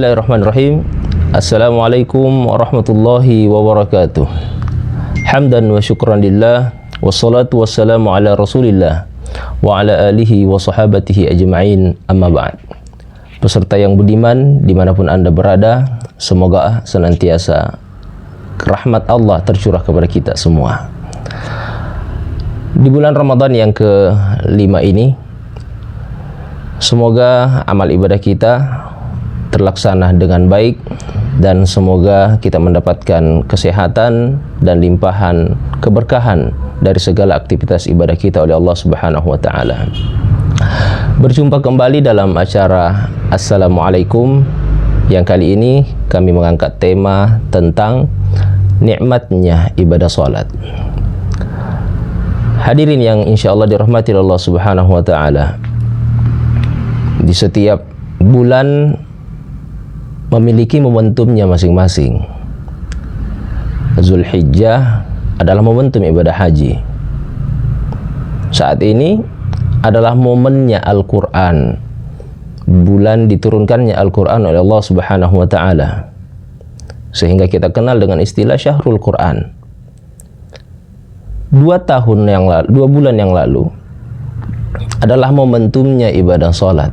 Bismillahirrahmanirrahim. Assalamualaikum warahmatullahi wabarakatuh. Hamdan wa syukran lillah, wassalatu wassalamu ala rasulillah wa ala alihi wa sahabatihi ajma'in, amma ba'd. Peserta yang budiman dimanapun Anda berada, semoga senantiasa rahmat Allah tercurah kepada kita semua. Di bulan Ramadan yang ke-5 ini, semoga amal ibadah kita terlaksana dengan baik dan semoga kita mendapatkan kesehatan dan limpahan keberkahan dari segala aktivitas ibadah kita oleh Allah Subhanahu wa taala. Berjumpa kembali dalam acara Assalamualaikum, yang kali ini kami mengangkat tema tentang nikmatnya ibadah salat. Hadirin yang insyaallah dirahmati Allah Subhanahu wa taala, di setiap bulan memiliki momentumnya masing-masing. Zulhijjah adalah momentum ibadah haji. Saat ini adalah momennya Al-Quran, bulan diturunkannya Al-Quran oleh Allah Subhanahu wa ta'ala, sehingga kita kenal dengan istilah Syahrul Quran. 2 bulan yang lalu adalah momentumnya ibadah salat.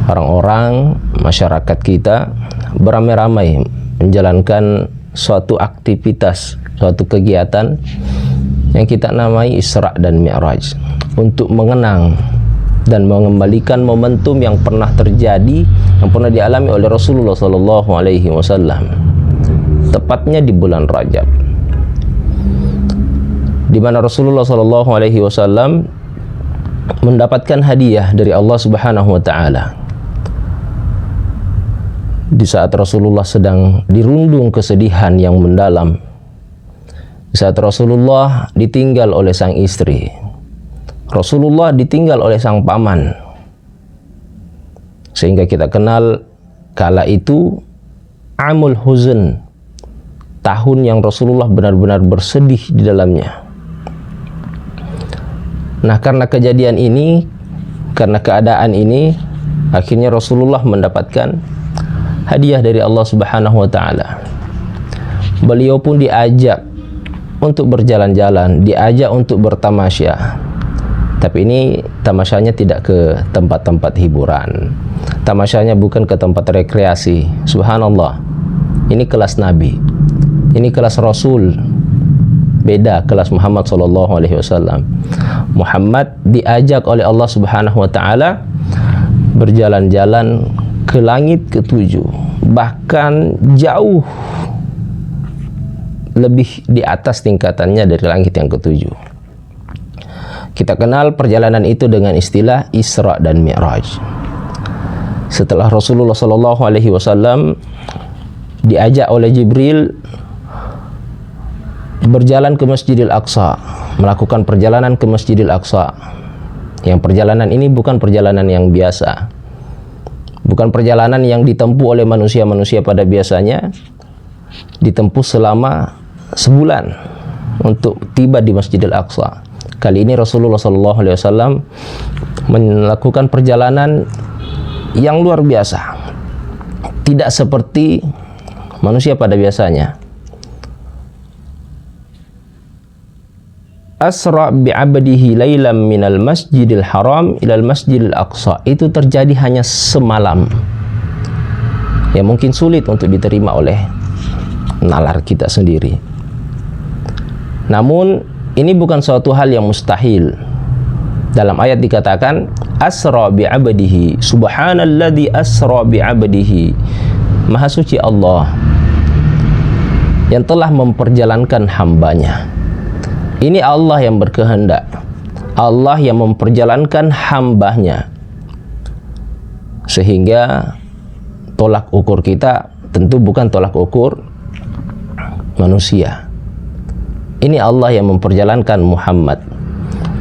Orang-orang masyarakat kita beramai-ramai menjalankan suatu aktivitas, suatu kegiatan yang kita namai Isra dan Mi'raj, untuk mengenang dan mengembalikan momentum yang pernah terjadi, yang pernah dialami oleh Rasulullah SAW, tepatnya di bulan Rajab, di mana Rasulullah SAW mendapatkan hadiah dari Allah Subhanahu wa taala. Di saat Rasulullah sedang dirundung kesedihan yang mendalam, di saat Rasulullah ditinggal oleh sang istri, Rasulullah ditinggal oleh sang paman, sehingga kita kenal kala itu Amul Huzn, tahun yang Rasulullah benar-benar bersedih di dalamnya. Nah, karena kejadian ini, karena keadaan ini, akhirnya Rasulullah mendapatkan hadiah dari Allah Subhanahu wa taala. Beliau pun diajak untuk berjalan-jalan, diajak untuk bertamasya. Tapi ini tamasyanya tidak ke tempat-tempat hiburan. Tamasyanya bukan ke tempat rekreasi. Subhanallah. Ini kelas Nabi. Ini kelas Rasul. Beda kelas Muhammad sallallahu alaihi wasallam. Muhammad diajak oleh Allah Subhanahu wa taala berjalan-jalan ke langit ke-7, bahkan jauh lebih di atas tingkatannya dari langit yang ke-7. Kita kenal perjalanan itu dengan istilah Isra dan Mi'raj. Setelah Rasulullah sallallahu alaihi wasallam diajak oleh Jibril berjalan ke Masjidil Aqsa, melakukan perjalanan ke Masjidil Aqsa. Yang perjalanan ini bukan perjalanan yang biasa, bukan perjalanan yang ditempuh oleh manusia-manusia pada biasanya, ditempuh selama sebulan untuk tiba di Masjidil Aqsa. Kali ini Rasulullah SAW melakukan perjalanan yang luar biasa, tidak seperti manusia pada biasanya. Asra bi'abdihi lailam minal masjidil haram ilal masjidil aqsa, itu terjadi hanya semalam, yang mungkin sulit untuk diterima oleh nalar kita sendiri. Namun ini bukan suatu hal yang mustahil. Dalam ayat dikatakan asra bi'abdihi, subhanalladzi asra bi'abdihi, maha suci Allah yang telah memperjalankan hambanya. Ini Allah yang berkehendak, Allah yang memperjalankan hambanya, sehingga tolak ukur kita tentu bukan tolak ukur manusia. Ini Allah yang memperjalankan Muhammad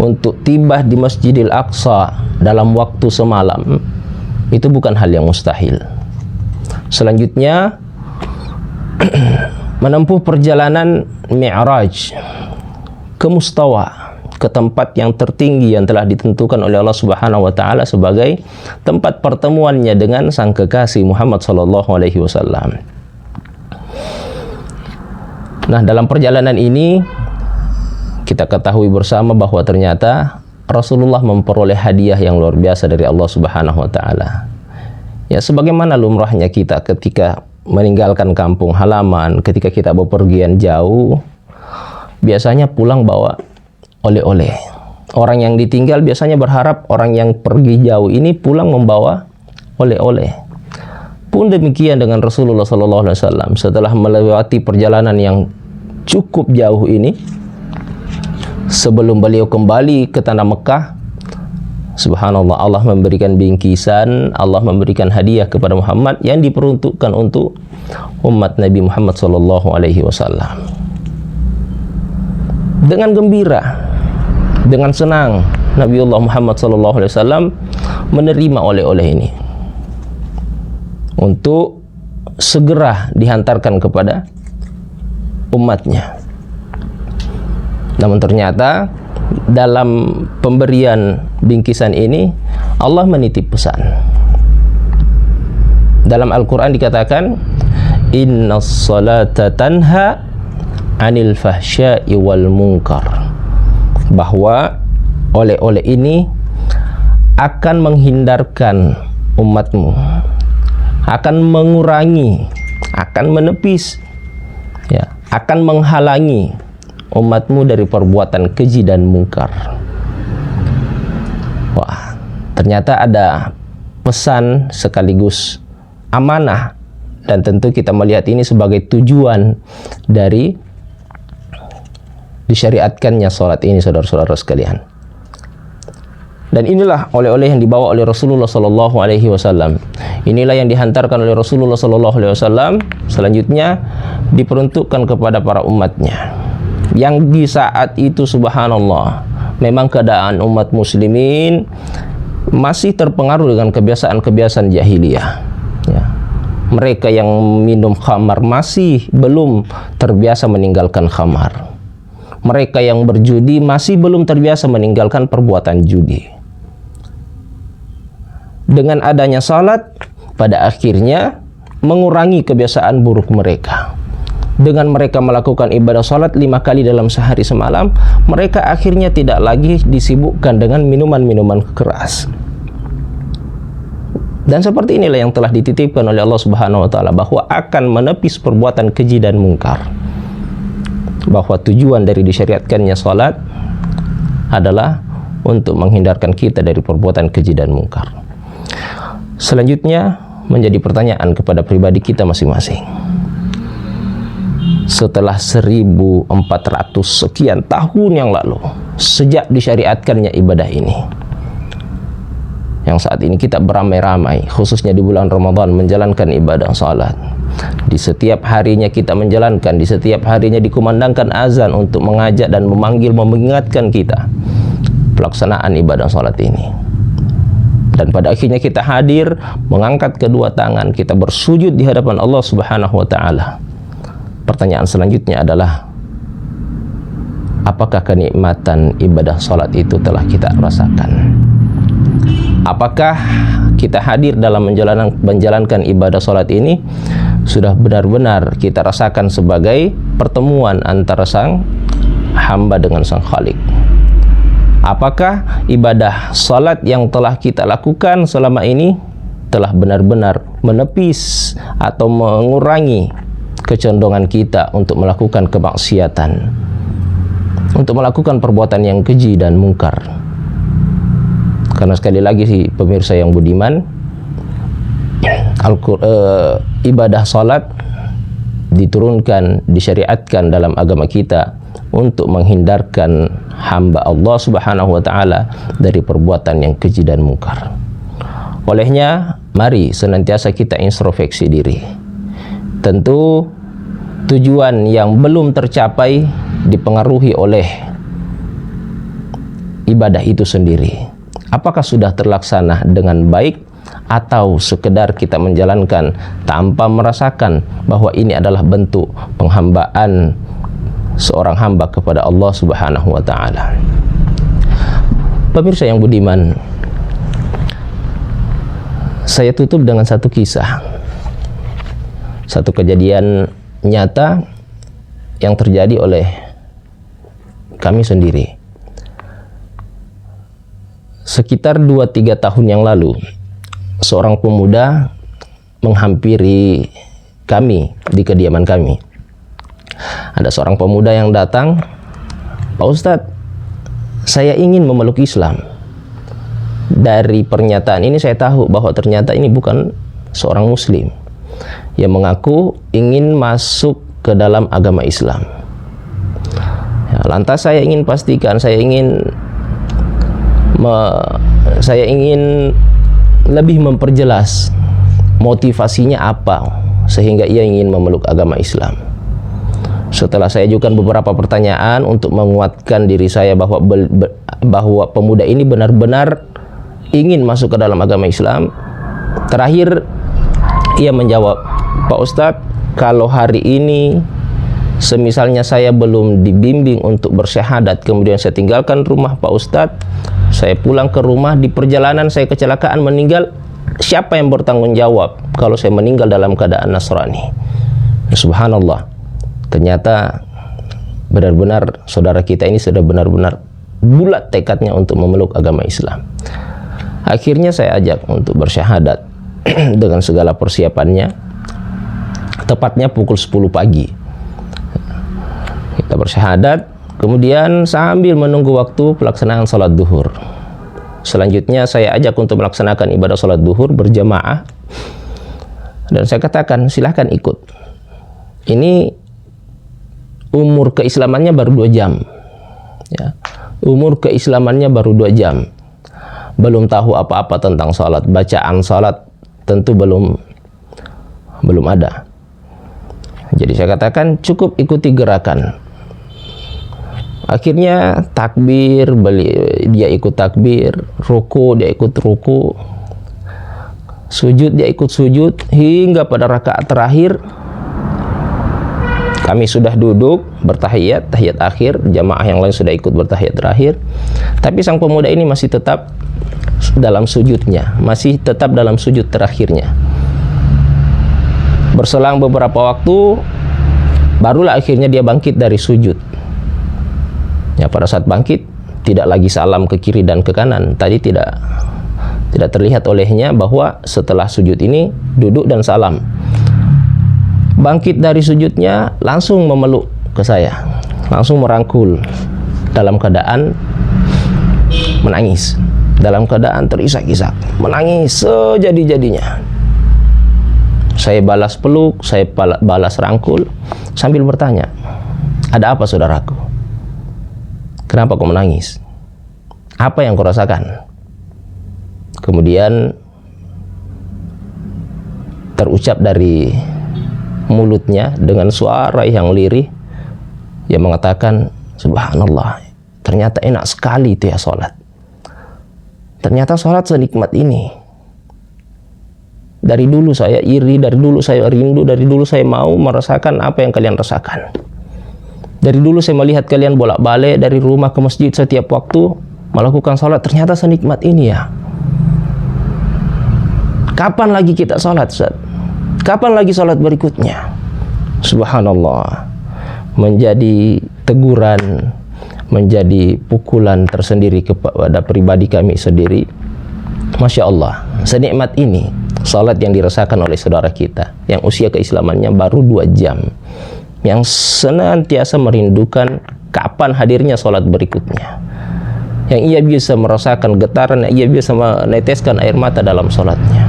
untuk tiba di Masjidil Aqsa dalam waktu semalam. Itu bukan hal yang mustahil. Selanjutnya menempuh perjalanan Mi'raj ke Mustawa, ke tempat yang tertinggi yang telah ditentukan oleh Allah Subhanahu wa taala sebagai tempat pertemuannya dengan sang kekasih Muhammad sallallahu alaihi wasallam. Nah, dalam perjalanan ini kita ketahui bersama bahwa ternyata Rasulullah memperoleh hadiah yang luar biasa dari Allah Subhanahu wa taala. Ya, sebagaimana lumrahnya kita ketika meninggalkan kampung halaman, ketika kita bepergian jauh, biasanya pulang bawa oleh-oleh. Orang yang ditinggal biasanya berharap orang yang pergi jauh ini pulang membawa oleh-oleh. Pun demikian dengan Rasulullah sallallahu alaihi wasallam, setelah melewati perjalanan yang cukup jauh ini, sebelum beliau kembali ke tanah Mekah, subhanallah, Allah memberikan bingkisan, Allah memberikan hadiah kepada Muhammad yang diperuntukkan untuk umat Nabi Muhammad sallallahu alaihi wasallam. Dengan gembira, dengan senang, Nabiullah Muhammad sallallahu alaihi wasallam menerima oleh-oleh ini untuk segera dihantarkan kepada umatnya. Namun ternyata dalam pemberian bingkisan ini Allah menitip pesan. Dalam Al-Quran dikatakan, innas salata tanha anil fahsya'i wal munkar, bahwa oleh-oleh ini akan menghindarkan umatmu, akan mengurangi, akan menepis, ya, akan menghalangi umatmu dari perbuatan keji dan mungkar. Wah, ternyata ada pesan sekaligus amanah, dan tentu kita melihat ini sebagai tujuan dari disyariatkannya sholat ini, saudara-saudara sekalian. Dan inilah oleh-oleh yang dibawa oleh Rasulullah sallallahu alaihi wasallam. Inilah yang dihantarkan oleh Rasulullah sallallahu alaihi wasallam, selanjutnya diperuntukkan kepada para umatnya. Yang di saat itu subhanallah, memang keadaan umat muslimin masih terpengaruh dengan kebiasaan-kebiasaan jahiliyah. Ya. Mereka yang minum khamar masih belum terbiasa meninggalkan khamar. Mereka yang berjudi masih belum terbiasa meninggalkan perbuatan judi. Dengan adanya salat, pada akhirnya mengurangi kebiasaan buruk mereka. Dengan mereka melakukan ibadah salat 5 kali dalam sehari semalam, mereka akhirnya tidak lagi disibukkan dengan minuman-minuman keras. Dan seperti inilah yang telah dititipkan oleh Allah Subhanahu wa taala, bahwa akan menepis perbuatan keji dan mungkar. Bahwa tujuan dari disyariatkannya salat adalah untuk menghindarkan kita dari perbuatan keji dan mungkar. Selanjutnya menjadi pertanyaan kepada pribadi kita masing-masing. Setelah 1400 sekian tahun yang lalu sejak disyariatkannya ibadah ini, yang saat ini kita beramai-ramai khususnya di bulan Ramadan menjalankan ibadah salat, di setiap harinya kita menjalankan, di setiap harinya dikumandangkan azan untuk mengajak dan memanggil, mengingatkan kita pelaksanaan ibadah salat ini. Dan pada akhirnya kita hadir, mengangkat kedua tangan, kita bersujud di hadapan Allah Subhanahu wa taala. Pertanyaan selanjutnya adalah, apakah kenikmatan ibadah salat itu telah kita rasakan? Apakah kita hadir dalam menjalankan ibadah salat ini sudah benar-benar kita rasakan sebagai pertemuan antara sang hamba dengan sang Khalik? Apakah ibadah salat yang telah kita lakukan selama ini telah benar-benar menepis atau mengurangi kecondongan kita untuk melakukan kemaksiatan, untuk melakukan perbuatan yang keji dan mungkar? Karena sekali lagi sih pemirsa yang budiman, ibadah salat diturunkan, disyariatkan dalam agama kita untuk menghindarkan hamba Allah Subhanahu wa taala dari perbuatan yang keji dan mungkar. Olehnya, mari senantiasa kita introspeksi diri. Tentu tujuan yang belum tercapai dipengaruhi oleh ibadah itu sendiri. Apakah sudah terlaksana dengan baik atau sekedar kita menjalankan tanpa merasakan bahwa ini adalah bentuk penghambaan seorang hamba kepada Allah Subhanahu wa taala. Pemirsa yang budiman, saya tutup dengan satu kisah, satu kejadian nyata yang terjadi oleh kami sendiri. Sekitar 2-3 tahun yang lalu, seorang pemuda menghampiri kami di kediaman kami. Ada seorang pemuda yang datang, "Pak Ustadz, saya ingin memeluk Islam." Dari pernyataan ini saya tahu bahwa ternyata ini bukan seorang muslim yang mengaku ingin masuk ke dalam agama Islam. Ya, lantas saya ingin pastikan, saya ingin lebih memperjelas motivasinya apa sehingga ia ingin memeluk agama Islam. Setelah saya ajukan beberapa pertanyaan untuk menguatkan diri saya bahwa pemuda ini benar-benar ingin masuk ke dalam agama Islam, terakhir ia menjawab, "Pak Ustadz, kalau hari ini semisalnya saya belum dibimbing untuk bersyahadat, kemudian saya tinggalkan rumah Pak Ustadz, saya pulang ke rumah, di perjalanan saya kecelakaan meninggal, siapa yang bertanggung jawab kalau saya meninggal dalam keadaan Nasrani?" Subhanallah, ternyata benar-benar saudara kita ini sudah benar-benar bulat tekadnya untuk memeluk agama Islam. Akhirnya saya ajak untuk bersyahadat dengan segala persiapannya. Tepatnya pukul 10 pagi kita bersyahadat, kemudian sambil menunggu waktu pelaksanaan salat duhur. Selanjutnya saya ajak untuk melaksanakan ibadah salat duhur berjamaah, dan saya katakan, silahkan ikut. Ini umur keislamannya baru 2 jam ya. Umur keislamannya baru 2 jam, belum tahu apa-apa tentang salat, bacaan salat tentu belum ada. Jadi saya katakan cukup ikuti gerakan. Akhirnya takbir, dia ikut takbir, ruku dia ikut ruku, sujud dia ikut sujud, hingga pada rakaat terakhir kami sudah duduk bertahiyat, tahiyat akhir, jamaah yang lain sudah ikut bertahiyat terakhir, tapi sang pemuda ini masih tetap dalam sujudnya, masih tetap dalam sujud terakhirnya. Berselang beberapa waktu, barulah akhirnya dia bangkit dari sujud. Ya, pada saat bangkit tidak lagi salam ke kiri dan ke kanan. Tadi tidak terlihat olehnya bahwa setelah sujud ini duduk dan salam. Bangkit dari sujudnya langsung memeluk ke saya, langsung merangkul dalam keadaan menangis, dalam keadaan terisak-isak, menangis sejadi-jadinya. Saya balas peluk, saya balas rangkul sambil bertanya, "Ada apa saudaraku? Kenapa kau menangis? Apa yang kau rasakan?" Kemudian terucap dari mulutnya dengan suara yang lirih yang mengatakan, "Subhanallah, ternyata enak sekali itu ya sholat. Ternyata sholat senikmat ini. Dari dulu saya iri, dari dulu saya rindu, dari dulu saya mau merasakan apa yang kalian rasakan. Dari dulu saya melihat kalian bolak-balik dari rumah ke masjid setiap waktu melakukan sholat, ternyata senikmat ini ya. Kapan lagi kita sholat, Ustaz? Kapan lagi sholat berikutnya?" Subhanallah, menjadi teguran, menjadi pukulan tersendiri kepada pribadi kami sendiri. Masya Allah, senikmat ini sholat yang dirasakan oleh saudara kita yang usia keislamannya baru 2 jam, yang senantiasa merindukan kapan hadirnya sholat berikutnya, yang ia bisa merasakan getaran, ia bisa meneteskan air mata dalam sholatnya.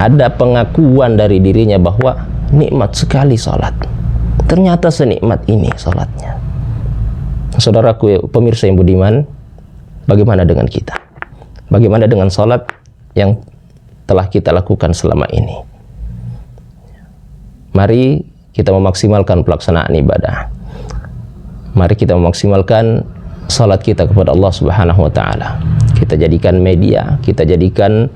Ada pengakuan dari dirinya bahwa nikmat sekali sholat, ternyata senikmat ini sholatnya. Saudaraku pemirsa yang budiman, bagaimana dengan kita? Bagaimana dengan sholat yang telah kita lakukan selama ini? Mari kita memaksimalkan pelaksanaan ibadah. Mari kita memaksimalkan salat kita kepada Allah Subhanahu wa taala. Kita jadikan media, kita jadikan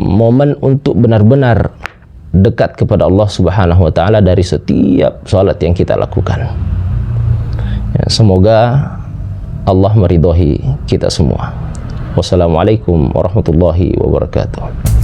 momen untuk benar-benar dekat kepada Allah Subhanahu wa taala dari setiap salat yang kita lakukan. Ya, semoga Allah meridhoi kita semua. Wassalamualaikum warahmatullahi wabarakatuh.